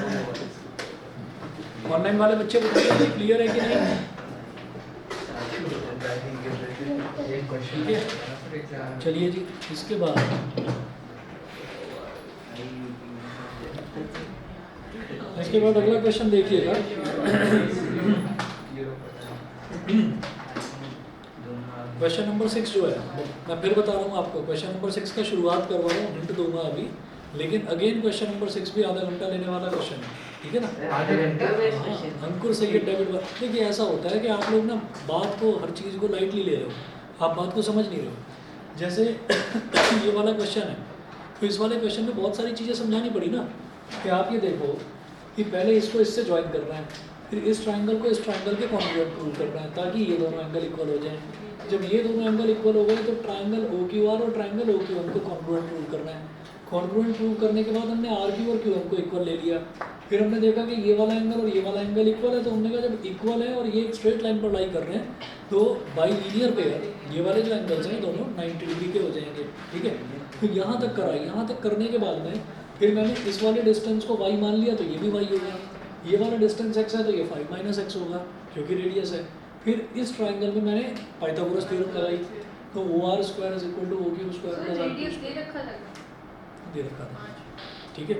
Speaker 4: वो
Speaker 1: ऑनलाइन वाले बच्चे बताइए क्लियर है कि नहीं?
Speaker 4: एक क्वेश्चन
Speaker 1: ठीक है, चलिए जी। इसके बाद अगला क्वेश्चन देखिएगा। क्वेश्चन नंबर 6 जो है, मैं फिर बता रहा हूँ आपको, क्वेश्चन नंबर 6 का शुरुआत करवा रहा हूँ, हिंट दूंगा अभी, लेकिन अगेन क्वेश्चन नंबर 6 भी आधा घंटा लेने वाला क्वेश्चन है, ठीक है ना?
Speaker 4: आधे घंटे
Speaker 1: हाँ, अंकुर सैयद डेविड वाला। देखिए ऐसा होता है कि आप लोग ना बात को, हर चीज़ को लाइटली ले रहे हो, आप बात को समझ नहीं रहे हो। जैसे ये वाला क्वेश्चन है, तो इस वाले क्वेश्चन में बहुत सारी चीज़ें समझानी पड़ी ना, कि आप ये देखो कि पहले इसको इससे ज्वाइन करना है, फिर इस ट्राइंगल को इस ट्राइंगल के कॉन्ग्रुएंट प्रूव करना है, ताकि ये दोनों एंगल इक्वल हो जाएं। जब ये दोनों एंगल इक्वल हो गए तो ट्राइंगल OQR और ट्राइंगल OQM को कॉन्ग्रुएंट प्रूव करना है। कॉन्ग्रुएंट प्रूव करने के बाद हमने RQ और QM को इक्वल ले लिया। फिर हमने देखा कि ये वाला एंगल और ये वाला एंगल इक्वल है, तो हमने कहा जब इक्वल है और ये एक स्ट्रेट लाइन पर लाई कर रहे हैं, तो बाई लीनियर पेयर ये वाले जो एंगल्स हैं दोनों 90 डिग्री के हो जाएंगे, ठीक है? तो यहाँ तक करा, यहाँ तक करने के बाद में फिर मैंने इस वाले डिस्टेंस को y मान लिया, तो ये भी y होगा। ये वाला डिस्टेंस x है तो ये 5 - x होगा, क्योंकि रेडियस है। फिर इस ट्राइंगल में मैंने पाइथागोरस थ्योरम लगाई, तो OR² = OQ²
Speaker 3: रेडियस दे रखा था
Speaker 1: दे रखा था, ठीक है?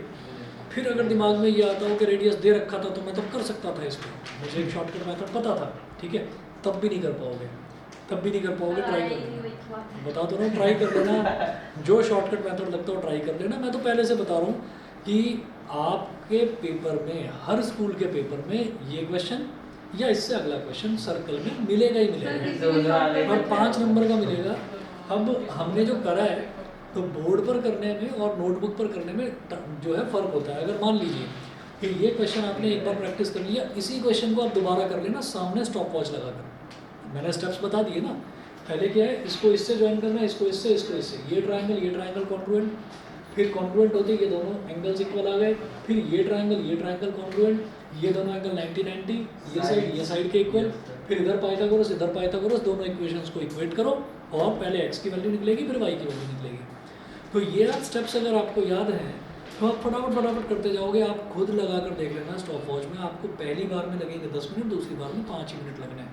Speaker 1: फिर अगर दिमाग में ये आता हो कि रेडियस दे रखा था, तो मैं तब कर सकता था इसको, मुझे एक शॉर्टकट मेथड पता था, ठीक है? तब भी नहीं कर पाओगे, ट्राई कर लेना। बता तो रहा हूँ, ट्राई कर लेना, जो शॉर्टकट मेथड लगता हो ट्राई कर लेना। मैं तो पहले से बता रहा हूँ कि आपके पेपर में, हर स्कूल के पेपर में ये क्वेश्चन या इससे अगला क्वेश्चन सर्कल में मिलेगा ही मिलेगा, और 5 नंबर का मिलेगा। अब हमने जो करा है, तो बोर्ड पर करने में और नोटबुक पर करने में जो है फ़र्क होता है। अगर मान लीजिए कि ये क्वेश्चन आपने एक बार प्रैक्टिस कर लिया, इसी क्वेश्चन को आप दोबारा कर लेना सामने स्टॉप वॉच लगाकर। मैंने स्टेप्स बता दिए ना, पहले क्या है, इसको इससे ज्वाइन करना है, इसको इससे, ये ट्राइंगल कॉन्ग्रुएंट, फिर कॉन्ग्रुएंट होते ये दोनों एंगल्स इक्वल आ गए, फिर ये ट्राइंगल कॉन्ग्रुएंट, ये दोनों एंगल 90-90, ये साइड के इक्वल, फिर इधर पाइथागोरस, दोनों इक्वेशंस को इक्वेट करो, और पहले x की वैल्यू निकलेगी, फिर y की वैल्यू निकलेगी। तो ये स्टेप्स अगर आपको याद हैं, तो आप फटाफट करते जाओगे। आप खुद लगा कर देख लेना स्टॉप वॉच में, आपको पहली बार में लगेंगे 10 मिनट, दूसरी बार में 5 ही मिनट लगने हैं।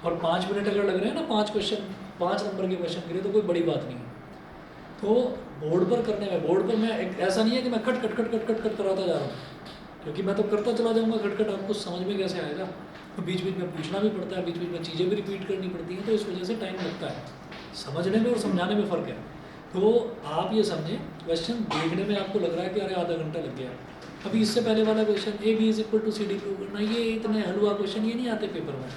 Speaker 1: और 5 मिनट अगर लग रहे हैं ना 5 नंबर के क्वेश्चन के लिए, तो कोई बड़ी बात नहीं है। तो बोर्ड पर करने में, बोर्ड पर मैं ऐसा नहीं है कि मैं कट कराता जा रहा हूँ, क्योंकि मैं तो करता चला जाऊँगा कट, आपको समझ में कैसे आएगा? तो बीच में पूछना भी पड़ता है, बीच में चीज़ें भी रिपीट करनी पड़ती हैं, तो इस वजह से टाइम लगता है। समझने में और समझाने में फ़र्क है। तो आप ये समझें, क्वेश्चन देखने में आपको लग रहा है कि अरे आधा घंटा लग गया। अभी इससे पहले वाला क्वेश्चन AB = CD प्रूव करना, ये इतने हलवा क्वेश्चन ये नहीं आते पेपर में।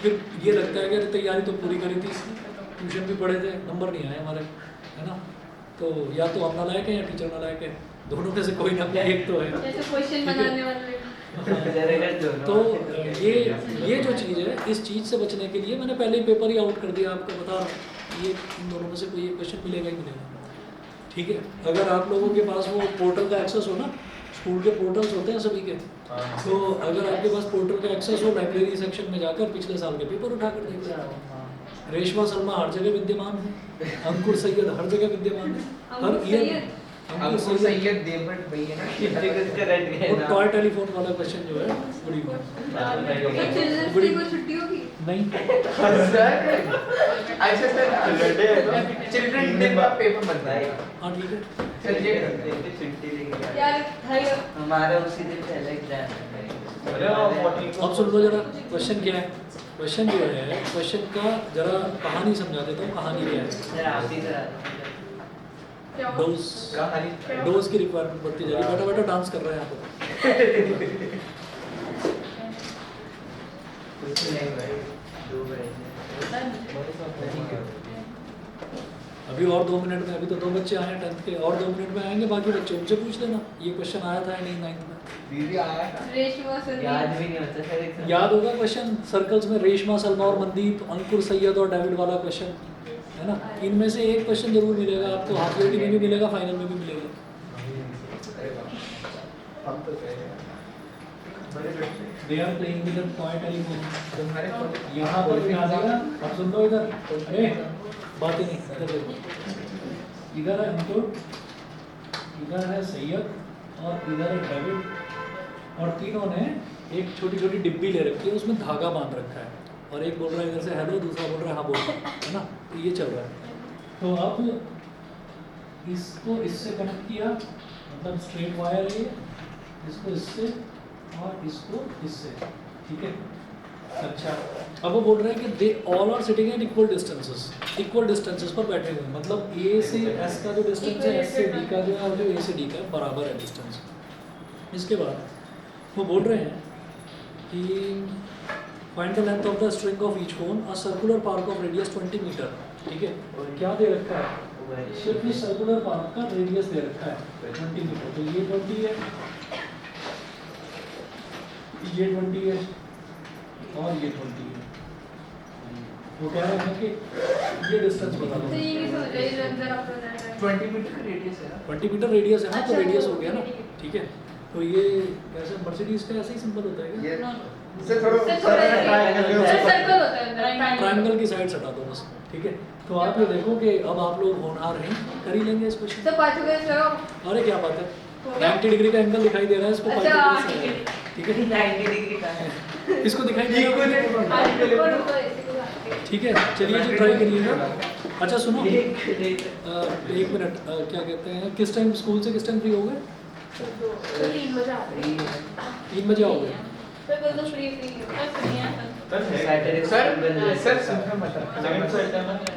Speaker 1: फिर ये लगता है कि अरे तैयारी तो पूरी करी थी, ट्यूशन भी पढ़े थे, नंबर नहीं आए हमारे, है ना? तो या तो हम नालायक हैं या टीचर नालायक है, दोनों में से कोई ना कोई एक तो है।
Speaker 3: जैसे क्वेश्चन बनाने वाले।
Speaker 1: तो ये जो चीज़ है, इस चीज़ से बचने के लिए मैंने पहले ही पेपर ही आउट कर दिया, आपको बता रहा हूँ। ये इन दोनों में से कोई एक क्वेश्चन मिलेगा ही मिलेगा, ठीक है? अगर आप लोगों के पास वो पोर्टल का एक्सेस हो ना, स्कूल के पोर्टल्स होते हैं सभी के, तो अगर आपके पास पोर्टल का एक्सेस हो, लाइब्रेरी सेक्शन में जाकर पिछले साल के पेपर उठाकर देख लेना। रेशमा शर्मा हर जगह विद्यमान है, अंकुर सैयद हर जगह विद्यमान है, हर ईयर
Speaker 2: अंकुर सैयद देवट भैया ना,
Speaker 1: और टॉय टेलीफोन वाला क्वेश्चन जो है बड़ी
Speaker 3: चिल्ड्रंस डे को छुट्टी होगी?
Speaker 1: नहीं,
Speaker 2: अच्छा सर, चिल्ड्रन डे का पेपर बनता है।
Speaker 1: हाँ ठीक है।
Speaker 2: चलिए
Speaker 3: यार भाई
Speaker 5: हमारा उसी दिन पहले एग्जाम है।
Speaker 1: अब सुन लो जरा, क्वेश्चन क्या है? क्वेश्चन जो है, क्वेश्चन का जरा कहानी समझा देता हूँ। कहानी क्या है?
Speaker 5: सर आप ही करा दो।
Speaker 3: क्या हुआ?
Speaker 1: डोज की रिक्वायरमेंट बढ़ती जा रही है। बेटा डांस कर रहे हैं यहाँ पर।
Speaker 5: कुछ नहीं भाई, 2 बजे
Speaker 1: अभी और 2 मिनट में, अभी तो 2 बच्चे आए हैं 10th के, और 2 मिनट में आएंगे बाकी बच्चे, उनसे पूछ लेना ये क्वेश्चन आया था या नहीं 9th में।
Speaker 2: दीदी आया था
Speaker 3: रेशमा
Speaker 5: याद
Speaker 3: संदीप
Speaker 5: भी नहीं होता सर एक
Speaker 1: याद होगा क्वेश्चन सर्कल्स में, रेशमा, सलमा और मनदीप, अंकुर, सैयद और डेविड वाला क्वेश्चन है ना। इनमें से एक क्वेश्चन जरूर मिलेगा आपको, हाफ ईयरली में भी मिलेगा, फाइनल में भी मिलेगा।
Speaker 4: हम तो कह रहे हैं बड़े बच्चे
Speaker 1: they are playing with toy telephone.
Speaker 2: तुम्हारे कॉलेज
Speaker 1: यहाँ पर भी आ जाएगा। अब सुन लो इधर, अरे बात ही नहीं, इधर देखो, इधर है अंकुर, इधर है सैयद और इधर है डेविड, और तीनों ने एक छोटी छोटी डिब्बी ले रखी है, उसमें धागा बांध रखा है, और एक बोल रहा है इधर से हेलो, दूसरा बोल रहा है हाँ बोल, है ना। तो ये चल रहा है। तो अब इसको इससे कनेक्ट किया, मतलब स्ट्रेट वायर है, इसको इससे और इसको इससे, ठीक है। अच्छा, अब वो बोल रहे हैं कि they all are sitting at equal distances पर बैठे हुए हैं, मतलब ए से एस का जो डिस्टेंस है, एस से डी का जो है, और जो ए से डी का है, बराबर है डिस्टेंस। इसके बाद वो बोल रहे हैं कि find the length of the string of each cone, a circular park of radius 20 metre, ठीक है। क्या दे रखा है, सिर्फ इस सर्कुलर पार्क का रेडियस दे रखा है 20 मीटर, तो ये 20 है, ये 20 है और ये 20 है। वो कह रहे हैं कि ये डिस्टेंस बता
Speaker 3: तो
Speaker 1: दो।
Speaker 3: ये नहीं समझ रही अंदर अपना रहता है
Speaker 2: 20 मीटर का रेडियस है ना
Speaker 1: 20 मीटर रेडियस है ना, तो
Speaker 3: अच्छा,
Speaker 1: रेडियस
Speaker 3: वो
Speaker 1: हो गया ना, ठीक है। तो ये कैसे मर्सिडीज का ऐसे ही सिंपल होता है क्या?
Speaker 4: ये इससे थोड़ा
Speaker 3: सर थोड़ा सर्कल होता है अंदर
Speaker 1: ट्रायंगल की साइड हटा दो बस, ठीक है। तो आप ये देखो कि अब आप लोग होनहार हैं, कर ही लेंगे इस क्वेश्चन।
Speaker 3: तो पाथवे से
Speaker 1: अरे क्या बात है,
Speaker 3: हो गया?
Speaker 1: 90 डिग्री का एंगल दिखाई दे रहा है इसको,
Speaker 3: अच्छा,
Speaker 1: 5
Speaker 3: ठीक
Speaker 1: डिग्री
Speaker 3: है।
Speaker 1: से, ठीक है।
Speaker 5: 90 डिग्री का है
Speaker 1: इसको दिखाई दे रहा है,
Speaker 3: आज रुको रुको ऐसे को लाके
Speaker 1: ठीक है। चलिए जी ट्राई करिएगा। अच्छा सुनो,
Speaker 5: देख
Speaker 1: एक मिनट, क्या कहते हैं, किस टाइम स्कूल से किस टाइम फ्री हो गए?
Speaker 3: तो 3 बजे आते हैं
Speaker 1: 3 बजे आओगे?
Speaker 3: तो कल तो फ्री हो
Speaker 5: सैटरडे
Speaker 2: सर सर सुनना मत
Speaker 4: सेकंड